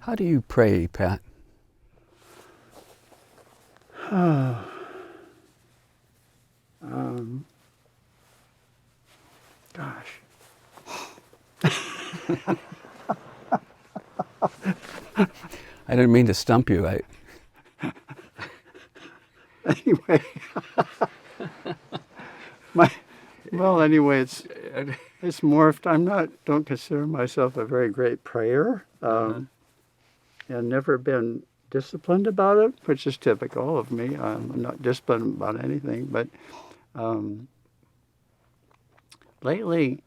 How do you pray, Pat? Gosh. I didn't mean to stump you. Anyway, anyway, it's morphed. Don't consider myself a very great prayer, and never been disciplined about it, which is typical of me. I'm not disciplined about anything, but lately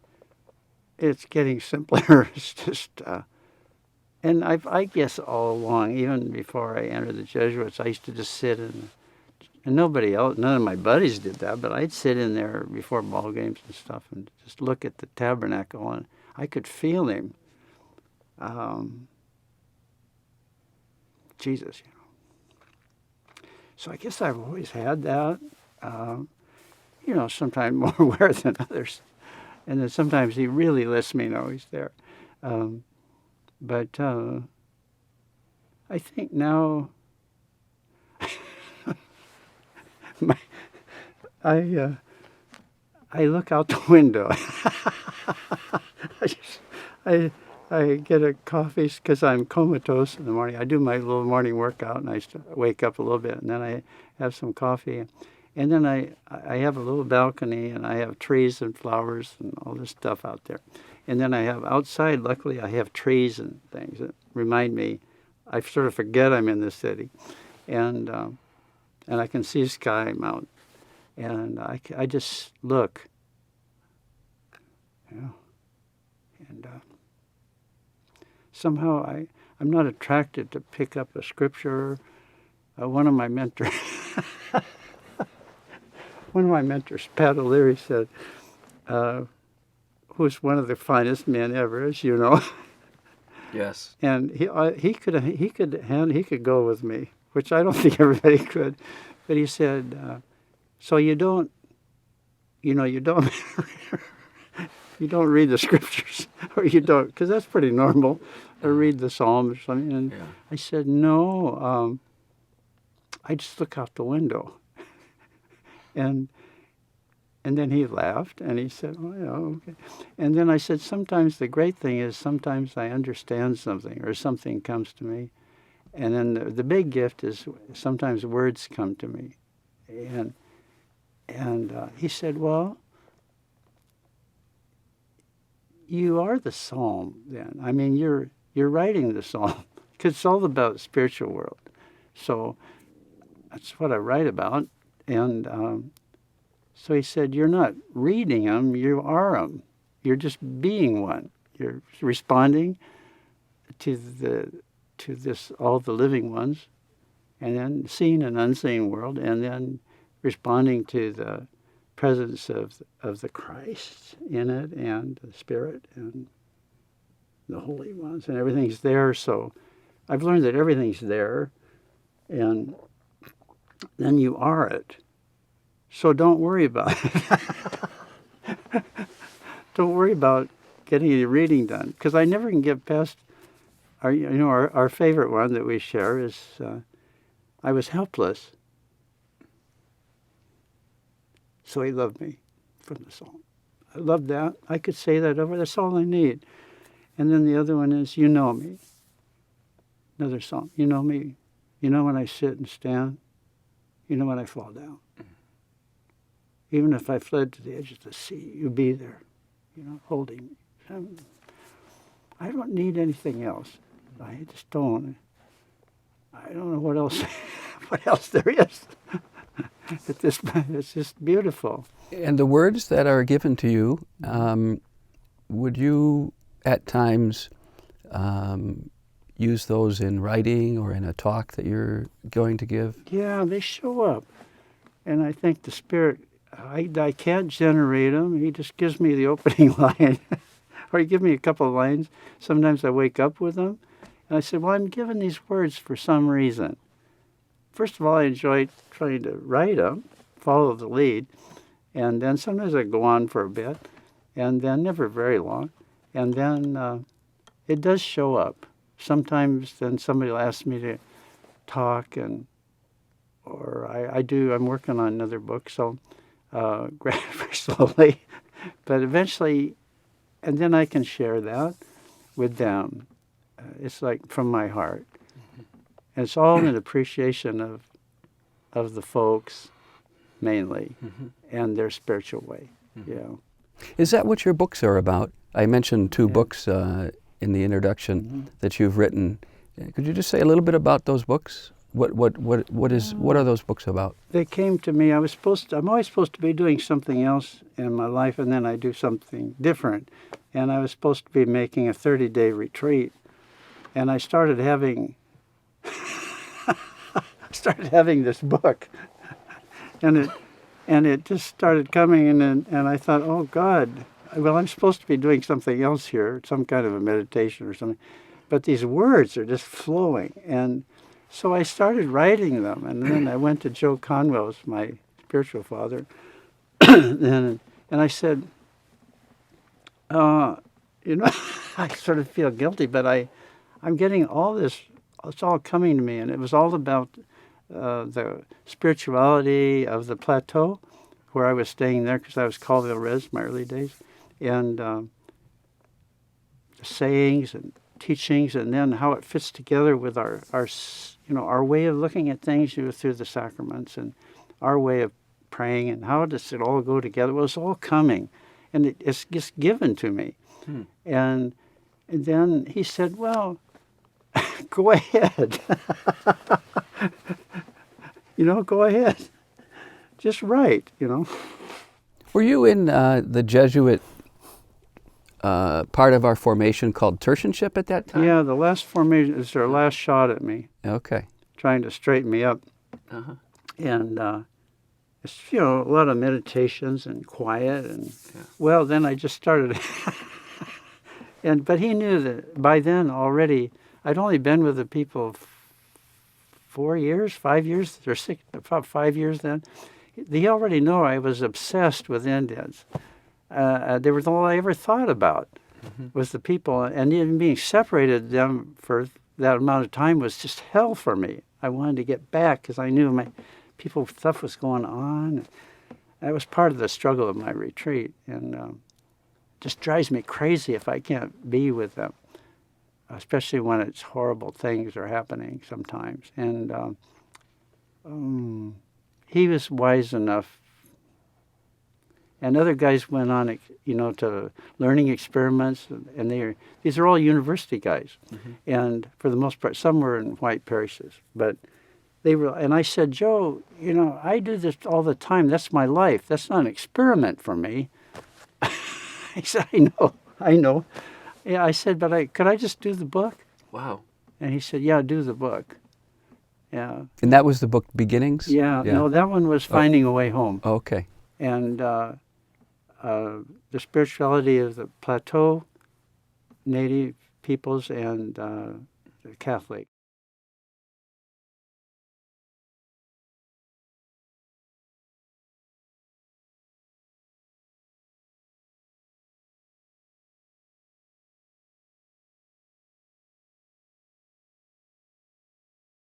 it's getting simpler. It's just, and I guess all along, even before I entered the Jesuits, I used to just sit and nobody else, none of my buddies did that, but I'd sit in there before ball games and stuff and just look at the tabernacle, and I could feel him. Jesus, So I guess I've always had that, sometimes more aware than others. And then sometimes he really lets me know he's there. But I think now I look out the window. I get a coffee because I'm comatose in the morning. I do my little morning workout, and I wake up a little bit, and then I have some coffee. And then I have a little balcony, and I have trees and flowers and all this stuff out there. And then I have outside, luckily, I have trees and things that remind me. I sort of forget I'm in the city. And I can see Sky Mountain. And I just look. And somehow I'm not attracted to pick up a scripture. One of my mentors, Pat O'Leary, said, who's one of the finest men ever, as you know. Yes. And he could go with me, which I don't think everybody could. But he said, so you don't you don't read the scriptures, or you don't, because that's pretty normal, or read the Psalms or something. And I said, no, I just look out the window. And then he laughed, and he said, oh, yeah, okay. And then I said, sometimes the great thing is sometimes I understand something, or something comes to me. And then the big gift is sometimes words come to me. And he said, well, you are the psalm then. I mean, you're writing the psalm, because it's all about the spiritual world. So that's what I write about. And so he said, you're not reading them, you are them. You're just being one. You're responding to this, all the living ones, and then seen and unseen world, and then responding to the presence of the Christ in it, and the Spirit, and the holy ones, and everything's there. So I've learned that everything's there, and then you are it. So don't worry about it. Don't worry about getting any reading done, because I never can get past our favorite one that we share is I was helpless, so he loved me, from the psalm. I love that. I could say that over. That's all I need. And then the other one is, you know me. Another psalm. You know me. You know when I sit and stand. You know when I fall down. Even if I fled to the edge of the sea, you'd be there, holding me. I don't need anything else. I just don't. I don't know what else there is. It's just beautiful. And the words that are given to you, would you at times use those in writing or in a talk that you're going to give? Yeah, they show up. And I think the Spirit, I can't generate them. He just gives me the opening line. Or he gives me a couple of lines. Sometimes I wake up with them. And I said, well, I'm given these words for some reason. First of all, I enjoy trying to write them, follow the lead. And then sometimes I go on for a bit. And then never very long. And then it does show up. sometimes then somebody will ask me to talk, or I'm working on another book, so very slowly, but eventually, and then I can share that with them. It's like from my heart. And it's all in appreciation of the folks, mainly, and their spiritual way. Yeah. Is that what your books are about? I mentioned two books in the introduction that you've written. Could you just say a little bit about those books? What are those books about? They came to me. I'm always supposed to be doing something else in my life, and then I do something different. And I was supposed to be making a 30-day retreat, and I started having this book, and it just started coming, and I thought, oh God, well, I'm supposed to be doing something else here, some kind of a meditation or something, but these words are just flowing, and so I started writing them, and then I went to Joe Conwell's, my spiritual father, and I said, I sort of feel guilty, but I'm getting all this, it's all coming to me, and it was all about the spirituality of the plateau, where I was staying there because I was Colville Res my early days, and the sayings and teachings, and then how it fits together with our way of looking at things through the sacraments, and our way of praying, and how does it all go together? Well, it's all coming, and it's just given to me. And then he said, well, go ahead. Go ahead. Just write, Were you in the Jesuit part of our formation called tertianship at that time? Yeah, the last formation is their last shot at me. Okay. Trying to straighten me up. And it's, a lot of meditations and quiet. And, well, then I just started. But he knew that by then already, I'd only been with the people 4 years, 5 years, or 6, about 5 years then. They already know I was obsessed with Indians. They were all I ever thought about was the people, and even being separated them for that amount of time was just hell for me. I wanted to get back because I knew my people stuff was going on. That was part of the struggle of my retreat, and just drives me crazy if I can't be with them, especially when it's horrible things are happening sometimes. And he was wise enough. And other guys went on, to learning experiments, and these are all university guys. And for the most part, some were in white parishes, but they were. And I said, Joe, I do this all the time. That's my life. That's not an experiment for me. He said, I know. Yeah, I said, but could I just do the book? Wow. And he said, yeah, do the book. Yeah. And that was the book Beginnings? Yeah. No, that one was Finding a Way Home. Okay. And the spirituality of the plateau, Native peoples, and the Catholic.